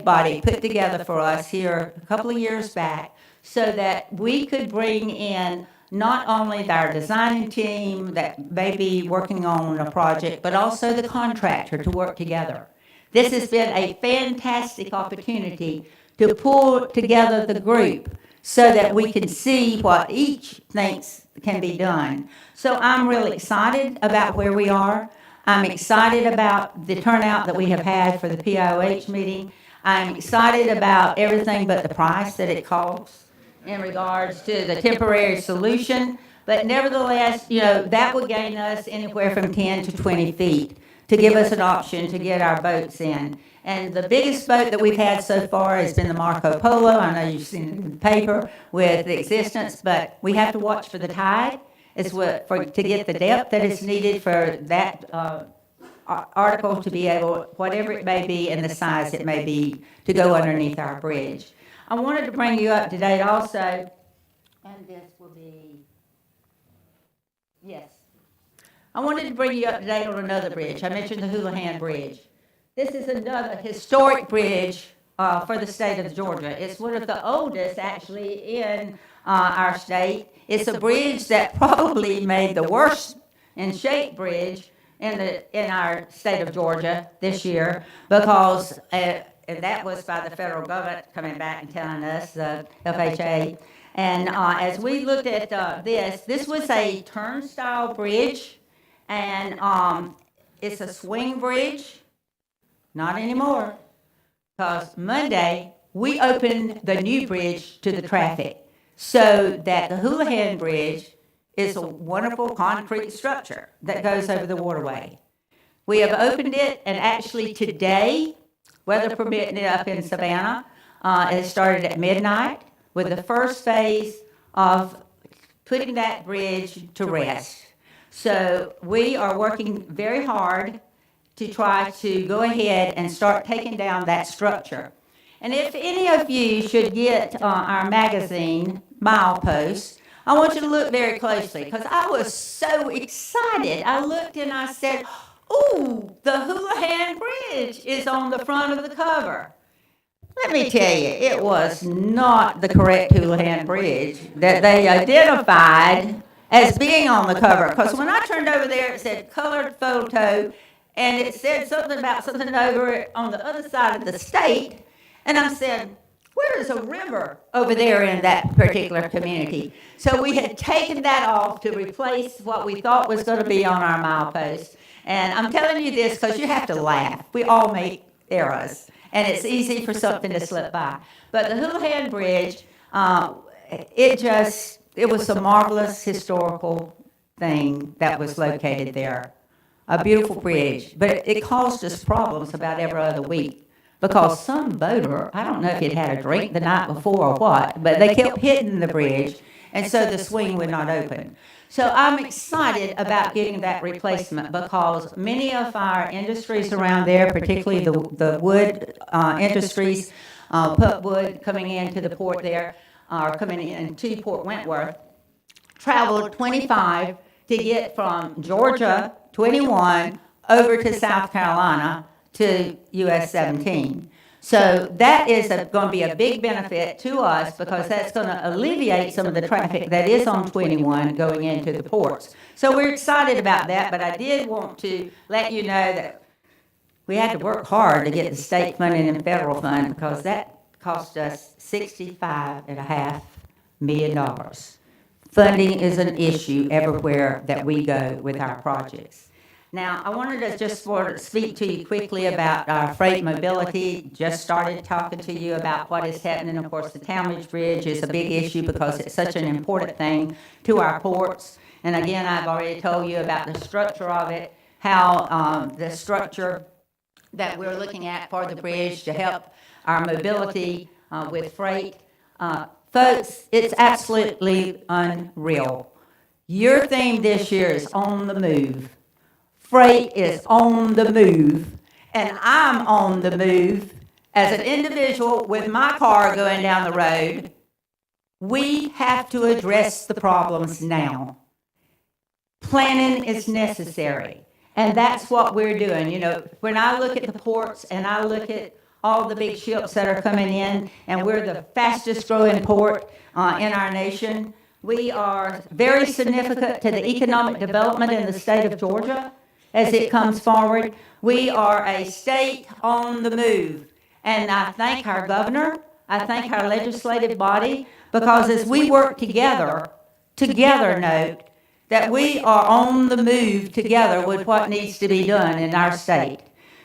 E: body put together for us here a couple of years back so that we could bring in not only our design team that may be working on a project, but also the contractor to work together. This has been a fantastic opportunity to pull together the group so that we can see what each thinks can be done. So I'm really excited about where we are. I'm excited about the turnout that we have had for the PIOH meeting. I'm excited about everything but the price that it costs in regards to the temporary solution. But nevertheless, you know, that would gain us anywhere from 10 to 20 feet to give us an option to get our boats in. And the biggest boat that we've had so far has been the Marco Polo. I know you've seen it in the paper with the existence, but we have to watch for the tide to get the depth that is needed for that article to be able, whatever it may be and the size it may be, to go underneath our bridge. I wanted to bring you up to date also, and this will be, yes. I wanted to bring you up to date on another bridge. I mentioned the Houlihan Bridge. This is another historic bridge for the state of Georgia. It's one of the oldest, actually, in our state. It's a bridge that probably made the worst in shape bridge in our state of Georgia this year because and that was by the federal government coming back and telling us, the FHA. And as we looked at this was a turnstile bridge, and it's a swing bridge. Not anymore, because Monday, we opened the new bridge to the traffic so that the Houlihan Bridge is a wonderful concrete structure that goes over the waterway. We have opened it, and actually today, weather permitting it up in Savannah, it started at midnight with the first phase of putting that bridge to rest. So we are working very hard to try to go ahead and start taking down that structure. And if any of you should get our magazine, Milepost, I want you to look very closely because I was so excited. I looked and I said, ooh, the Houlihan Bridge is on the front of the cover. Let me tell you, it was not the correct Houlihan Bridge that they identified as being on the cover. Because when I turned over there, it said colored photo, and it said something about something over on the other side of the state. And I said, where is a river over there in that particular community? So we had taken that off to replace what we thought was going to be on our milepost. And I'm telling you this because you have to laugh. We all make errors, and it's easy for something to slip by. But the Houlihan Bridge, it was a marvelous historical thing that was located there. A beautiful bridge, but it caused us problems about every other week because some boater, I don't know if he'd had a drink the night before or what, but they kept hitting the bridge, and so the swing would not open. So I'm excited about getting that replacement because many of our industries around there, particularly the wood industries, pulpwood coming into the port there, or coming into Port Wentworth, traveled 25 to get from Georgia 21 over to South Carolina to US 17. So that is going to be a big benefit to us because that's going to alleviate some of the traffic that is on 21 going into the ports. So we're excited about that, but I did want to let you know that we had to work hard to get the state funding and federal fund because that cost us $65.5 million. Funding is an issue everywhere that we go with our projects. Now, I wanted to just speak to you quickly about our freight mobility. Just started talking to you about what is happening. Of course, the Talmadge Bridge is a big issue because it's such an important thing to our ports. And again, I've already told you about the structure of it, how the structure that we're looking at for the bridge to help our mobility with freight. Folks, it's absolutely unreal. Your theme this year is on the move. freight is on the move, and I'm on the move as an individual with my car going down the road. We have to address the problems now. Planning is necessary, and that's what we're doing. You know, when I look at the ports and I look at all the big ships that are coming in, and we're the fastest growing port in our nation, we are very significant to the economic development in the state of Georgia as it comes forward. We are a state on the move, and I thank our governor, I thank our legislative body, because as we work together, note, that we are on the move together with what needs to be done in our state.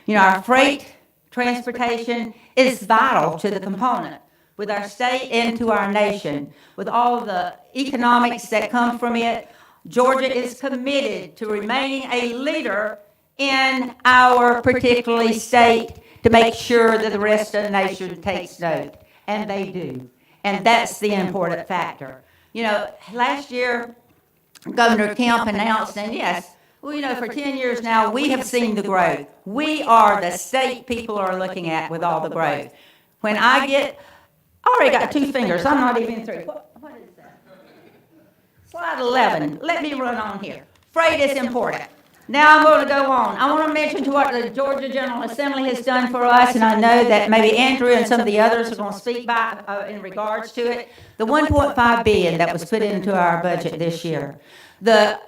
E: You know, our freight transportation is vital to the component with our state and to our nation. With all the economics that come from it, Georgia is committed to remaining a leader in our particular state to make sure that the rest of the nation takes note. And they do. And that's the important factor. You know, last year, Governor Kemp announced, and yes, well, you know, for 10 years now, we have seen the growth. We are the state people are looking at with all the growth. When I already got 2 fingers, I'm not even through. What is that? Slide 11, let me run on here. Freight is important. Now I'm going to go on. I want to mention to what the Georgia General Assembly has done for us, and I know that maybe Andrew and some of the others are going to speak back in regards to it. The $1.5 billion that was put into our budget this year. The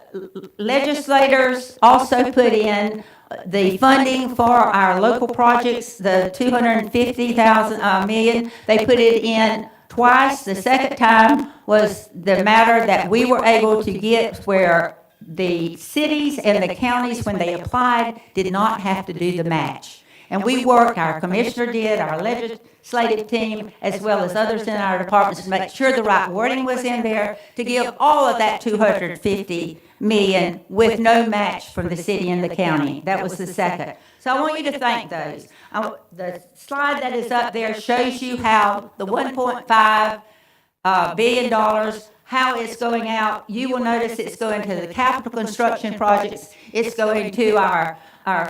E: legislators also put in the funding for our local projects, the $250 million. They put it in twice. The second time was the matter that we were able to get where the cities and the counties, when they applied, did not have to do the match. And we worked, our commissioner did, our legislative team, as well as others in our departments, to make sure the right wording was in there to give all of that $250 million with no match from the city and the county. That was the second. So I want you to thank those. The slide that is up there shows you how the $1.5 billion, how it's going out. You will notice it's going to the capital construction projects. It's going to our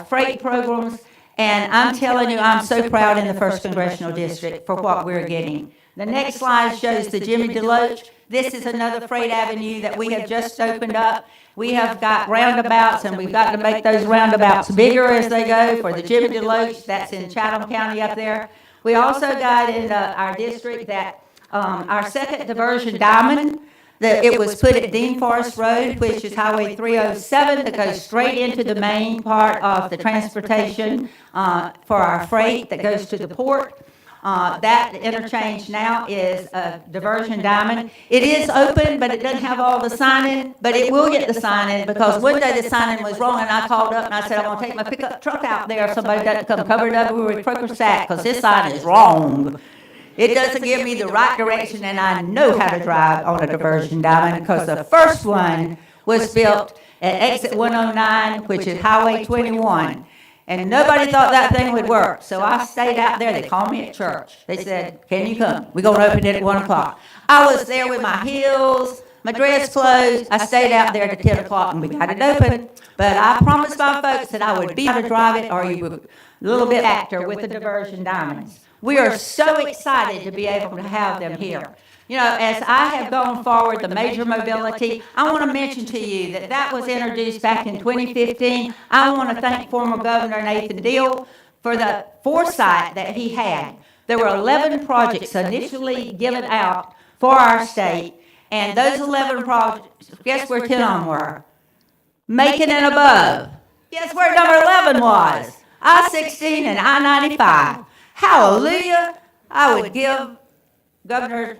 E: freight programs. And I'm telling you, I'm so proud in the 1st Congressional District for what we're getting. The next slide shows the Jimmy DeLoach. This is another freight avenue that we have just opened up. We have got roundabouts, and we've got to make those roundabouts bigger as they go for the Jimmy DeLoach. That's in Chatham County up there. We also got in our district that our second diversion diamond, it was put at Dean Forest Road, which is Highway 307, that goes straight into the main part of the transportation for our freight that goes to the port. That interchange now is a diversion diamond. It is open, but it doesn't have all the signing, but it will get the signing, because one day the signing was wrong, and I called up and I said, I'm going to take my pickup truck out there if somebody doesn't come cover it up with croaker sack, because this sign is wrong. It doesn't give me the right direction, and I know how to drive on a diversion diamond, because the first one was built at exit 109, which is Highway 21. And nobody thought that thing would work. So I stayed out there. They called me at church. They said, can you come? We're going to open it at 1 o'clock. I was there with my heels, my dress clothes. I stayed out there at 10 o'clock, and we got it open. But I promised my folks that I would be able to drive it, or you would a little bit after, with the diversion diamonds. We are so excited to be able to have them here. You know, as I have gone forward, the major mobility, I want to mention to you that was introduced back in 2015. I want to thank former Governor Nathan Deal for the foresight that he had. There were 11 projects initially given out for our state, and those 11 projects, guess where 10 of them were? Macon and above. Guess where number 11 was? I-16 and I-95. Hallelujah. I would give Governor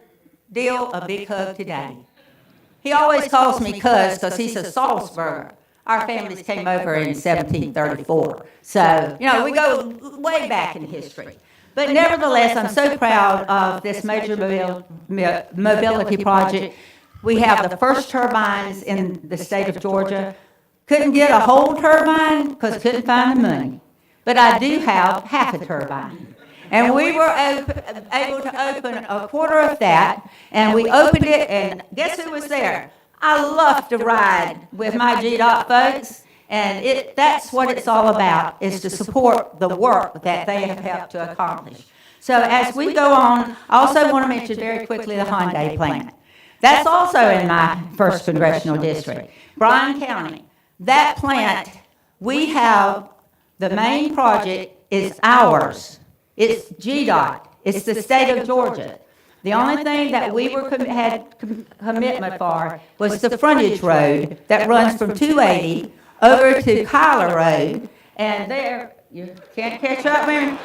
E: Deal a big hug today. He always calls me cuz because he's a Salzburger. Our families came over in 1734. So, you know, we go way back in history. But nevertheless, I'm so proud of this major mobility project. We have the first turbines in the state of Georgia. Couldn't get a whole turbine because couldn't find the money. But I do have half a turbine. And we were able to open a quarter of that, and we opened it, and guess who was there? I love to ride with my GDOT folks, And that's what it's all about, is to support the work that they have helped to accomplish. So as we go on, I also want to mention very quickly the Hyundai plant. That's also in my 1st congressional district, Bryan County. That plant, we have, the main project is ours. It's GDOT. It's the state of Georgia. The only thing that we had commitment for was the frontage road that runs from 280 over to Kyler Road, and there, you can't catch up, man.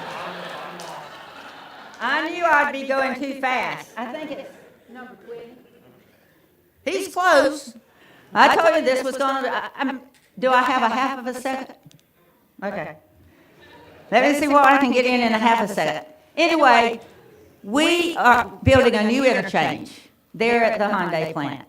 E: I knew I'd be going too fast. I think it's number 20. He's close. I told you this was going to, do I have a half of a second? Okay. Let me see what I can get in a half a second. Anyway, we are building a new interchange there at the Hyundai plant.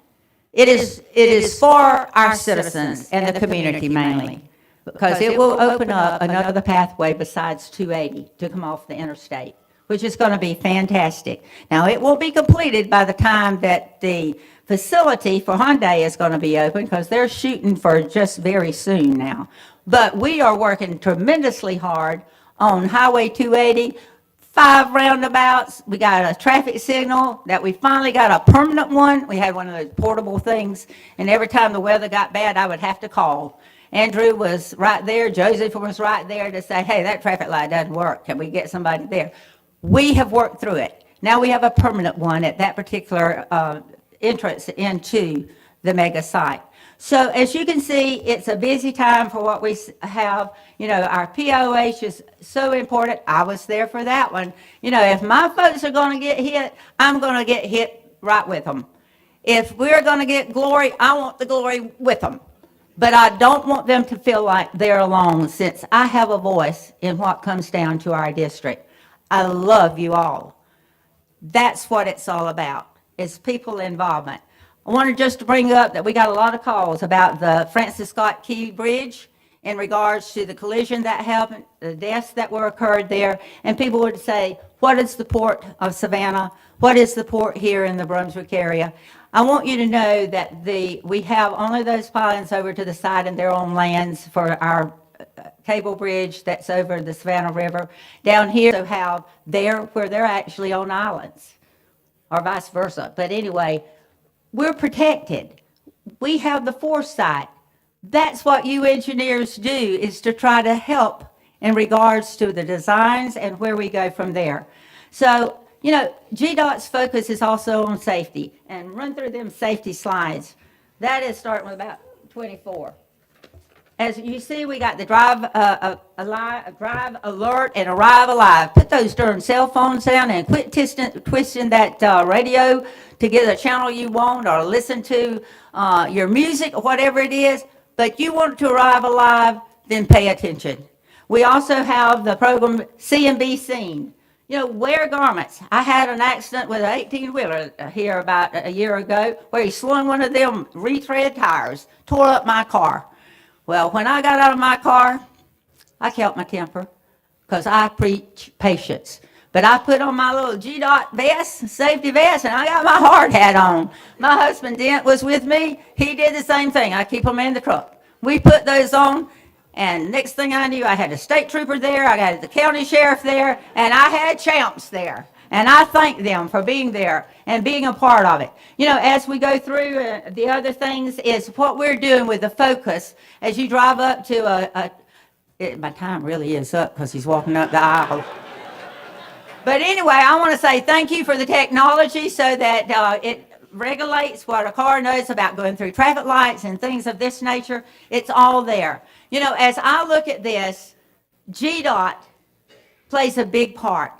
E: It is for our citizens and the community mainly, because it will open up another pathway besides 280 to come off the interstate, which is going to be fantastic. Now, it won't be completed by the time that the facility for Hyundai is going to be open, because they're shooting for just very soon now. But we are working tremendously hard on Highway 280, 5 roundabouts. We got a traffic signal that we finally got a permanent one. We had one of those portable things, and every time the weather got bad, I would have to call. Andrew was right there, Joseph was right there to say, hey, that traffic light doesn't work. Can we get somebody there? We have worked through it. Now we have a permanent one at that particular entrance into the mega site. So as you can see, it's a busy time for what we have. You know, our POH is so important. I was there for that one. You know, if my folks are going to get hit, I'm going to get hit right with them. If we're going to get glory, I want the glory with them. But I don't want them to feel like they're alone, since I have a voice in what comes down to our district. I love you all. That's what it's all about, is people involvement. I wanted just to bring up that we got a lot of calls about the Francis Scott Key Bridge in regards to the collision that happened, the deaths that were occurred there, and people would say, what is the port of Savannah? What is the port here in the Brunswick area? I want you to know that we have only those pilings over to the side and their own lands for our cable bridge that's over the Savannah River. Down here, so have where they're actually on islands, or vice versa. But anyway, we're protected. We have the foresight. That's what you engineers do, is to try to help in regards to the designs and where we go from there. So, you know, GDOT's focus is also on safety. And run through them safety slides. That is starting with about 24. As you see, we got the drive alert and arrive alive. Put those darn cell phones down and quit twisting that radio to get a channel you want, or listen to your music or whatever it is. But you want to arrive alive, then pay attention. We also have the program See and Be Seen. You know, wear garments. I had an accident with an 18-wheeler here about a year ago where he slung one of them retread tires, tore up my car. Well, when I got out of my car, I kept my temper, because I preach patience. But I put on my little GDOT vest, safety vest, and I got my hard hat on. My husband Dent was with me. He did the same thing. I keep them in the truck. We put those on, and next thing I knew, I had a state trooper there, I had the county sheriff there, and I had champs there. And I thank them for being there and being a part of it. You know, as we go through the other things, is what we're doing with the focus as you drive up to my time really is up because he's walking up the aisle. But anyway, I want to say thank you for the technology, so that it regulates what a car knows about going through traffic lights and things of this nature. It's all there. You know, as I look at this, GDOT plays a big part.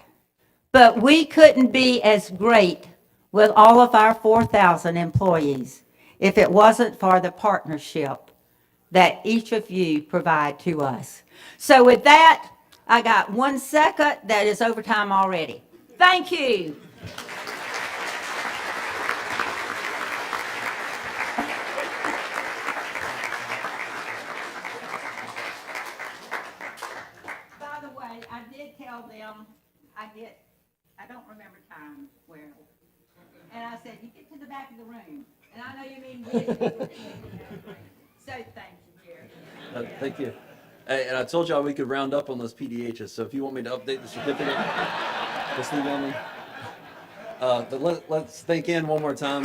E: But we couldn't be as great with all of our 4,000 employees if it wasn't for the partnership that each of you provide to us. So with that, I got 1 second. That is overtime already. Thank you. By the way, I did tell them, I don't remember time where. And I said, you get to the back of the room. And I know you mean we. So thank you, Jerry.
C: Thank you. Hey, and I told y'all we could round up on those PDHs, so if you want me to update the certificate, just email me. But let's thank Ann one more time.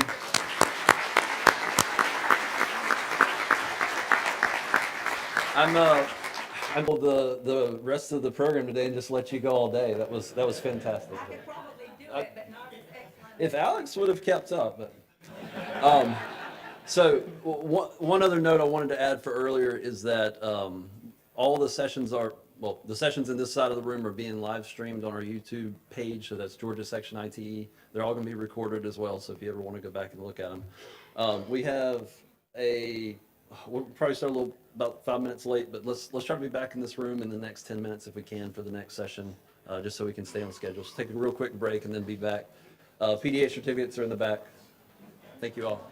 C: I'm the rest of the program today and just let you go all day. That was fantastic.
E: I could probably do it, but not as excellent.
C: If Alex would have kept up, but so one other note I wanted to add for earlier is that all the sessions the sessions in this side of the room are being live streamed on our YouTube page, so that's Georgia Section ITE. They're all going to be recorded as well, so if you ever want to go back and look at them. We'll probably start about 5 minutes late, but let's try to be back in this room in the next 10 minutes if we can for the next session, just so we can stay on schedule. So take a real quick break and then be back. PDA certificates are in the back. Thank you all.